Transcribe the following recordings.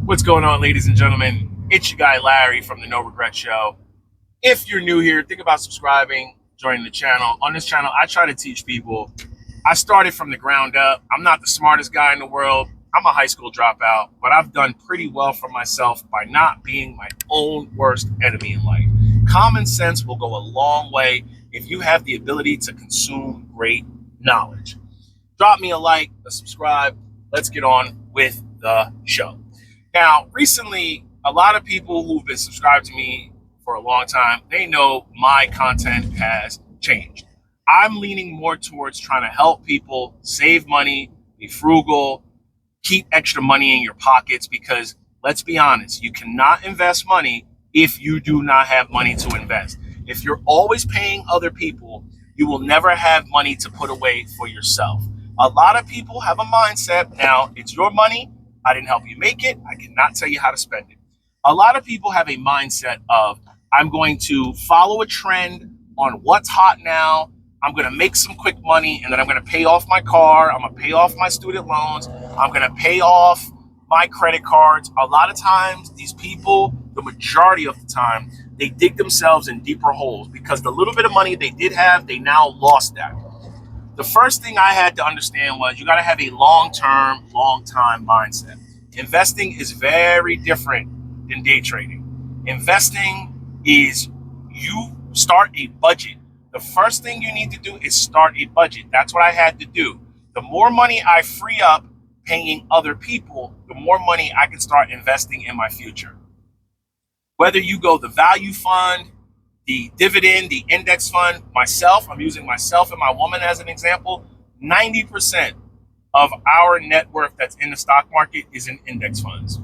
What's going on, ladies and gentlemen? It's your guy Larry from the No Regret Show. If you're new here, think about subscribing, joining the channel. On this channel, I try to teach people. I started from the ground up. I'm not the smartest guy in the world. I'm a high school dropout, but I've done pretty well for myself by not being my own worst enemy in life. Common sense will go a long way if you have the ability to consume great knowledge. Drop me a like, a subscribe. Let's get on with the show. Now, recently, a lot of people who've been subscribed to me for a long time, they know my content has changed. I'm leaning more towards trying to help people save money, be frugal, keep extra money in your pockets, because let's be honest, you cannot invest money if you do not have money to invest. If you're always paying other people, you will never have money to put away for yourself. A lot of people have a mindset, now it's your money, I didn't help you make it, I cannot tell you how to spend it. A lot of people have a mindset of, I'm going to follow a trend on what's hot now, I'm going to make some quick money, and then I'm going to pay off my car, I'm going to pay off my student loans, I'm going to pay off my credit cards. A lot of times, these people, the majority of the time, they dig themselves in deeper holes because the little bit of money they did have, they now lost that. The first thing I had to understand was you got to have a long-term, long-time mindset. Investing is very different than day trading. Investing is you start a budget. The first thing you need to do is start a budget. That's what I had to do. The more money I free up paying other people, the more money I can start investing in my future. Whether you go the value fund, the dividend, the index fund, myself, I'm using myself and my woman as an example, 90% of our net worth that's in the stock market is in index funds.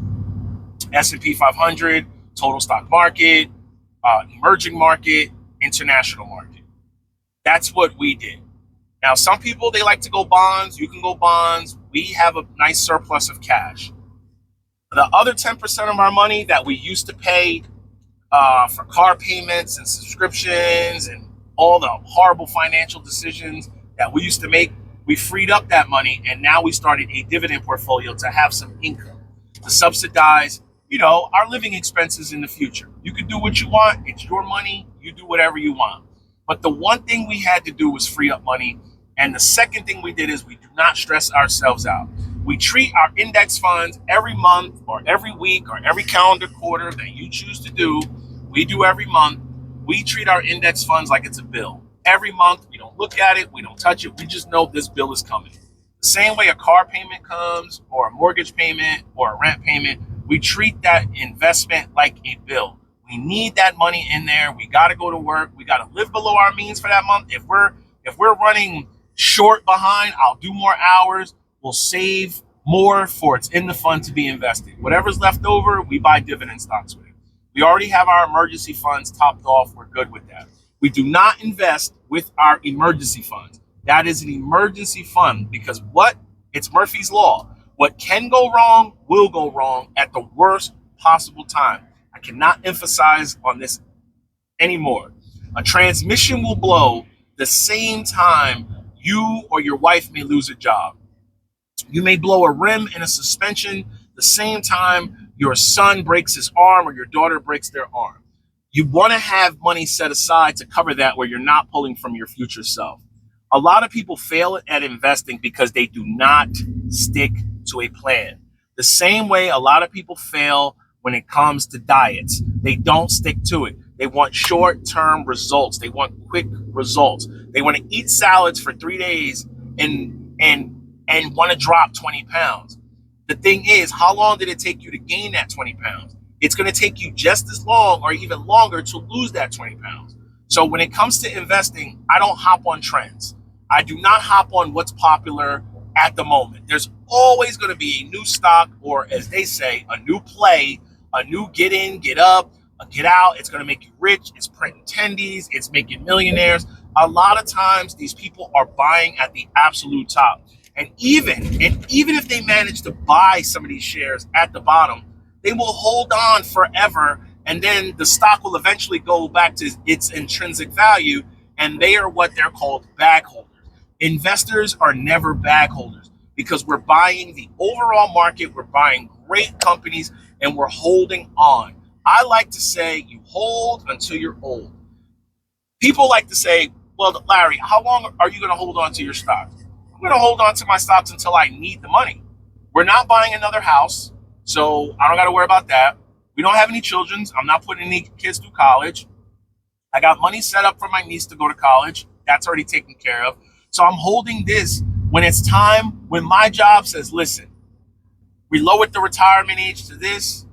S&P 500, total stock market, emerging market, international market. That's what we did. Now, some people, they like to go bonds. You can go bonds. We have a nice surplus of cash. The other 10% of our money that we used to pay for car payments and subscriptions and all the horrible financial decisions that we used to make, we freed up that money, and now we started a dividend portfolio to have some income to subsidize, our living expenses in the future. You can do what you want. It's your money. You do whatever you want. But the one thing we had to do was free up money. And the second thing we did is we do not stress ourselves out. We treat our index funds every month or every week or every calendar quarter that you choose to do. We do every month. We treat our index funds like it's a bill. Every month, we don't look at it, we don't touch it. We just know this bill is coming. The same way a car payment comes, or a mortgage payment, or a rent payment, we treat that investment like a bill. We need that money in there. We got to go to work. We got to live below our means for that month. If we're running short behind, I'll do more hours. We'll save more for it's in the fund to be invested. Whatever's left over, we buy dividend stocks with it. We already have our emergency funds topped off. We're good with that. We do not invest with our emergency funds. That is an emergency fund because it's Murphy's Law. What can go wrong will go wrong at the worst possible time. I cannot emphasize on this anymore. A transmission will blow the same time you or your wife may lose a job. You may blow a rim in a suspension the same time your son breaks his arm or your daughter breaks their arm. You want to have money set aside to cover that where you're not pulling from your future self. A lot of people fail at investing because they do not stick to a plan. The same way a lot of people fail when it comes to diets. They don't stick to it. They want short-term results. They want quick results. They want to eat salads for 3 days and want to drop 20 pounds. The thing is, how long did it take you to gain that 20 pounds? It's going to take you just as long or even longer to lose that 20 pounds. So when it comes to investing, I don't hop on trends. I do not hop on what's popular at the moment. There's always going to be a new stock, or as they say, a new play, a new get in, get up, a get out. It's going to make you rich. It's printing tendies. It's making millionaires. A lot of times these people are buying at the absolute top. And even if they manage to buy some of these shares at the bottom, they will hold on forever, and then the stock will eventually go back to its intrinsic value, and they are what they're called bag holders. Investors are never bag holders. because we're buying the overall market, we're buying great companies, and we're holding on. I like to say you hold until you're old. People like to say, well, Larry, how long are you going to hold on to your stocks? I'm going to hold on to my stocks until I need the money. We're not buying another house, so I don't got to worry about that. We don't have any children. I'm not putting any kids through college. I got money set up for my niece to go to college. That's already taken care of. So I'm holding this when it's time, when my job says, listen, we lowered the retirement age to this.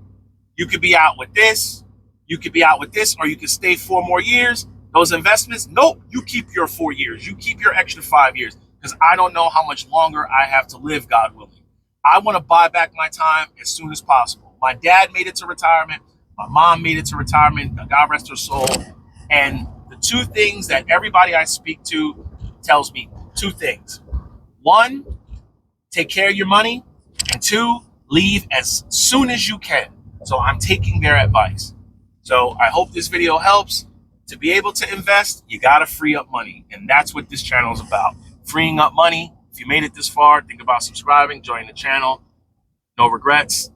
You could be out with this. You could be out with this, or you could stay 4 more years. Those investments, nope, you keep your 4 years. You keep your extra 5 years, because I don't know how much longer I have to live, God willing. I want to buy back my time as soon as possible. My dad made it to retirement. My mom made it to retirement. God rest her soul. And the 2 things that everybody I speak to tells me, 2 things. 1, take care of your money. And 2, leave as soon as you can. So I'm taking their advice. So I hope this video helps. To be able to invest, you got to free up money. And that's what this channel is about. Freeing up money. If you made it this far, think about subscribing, joining the channel. No regrets.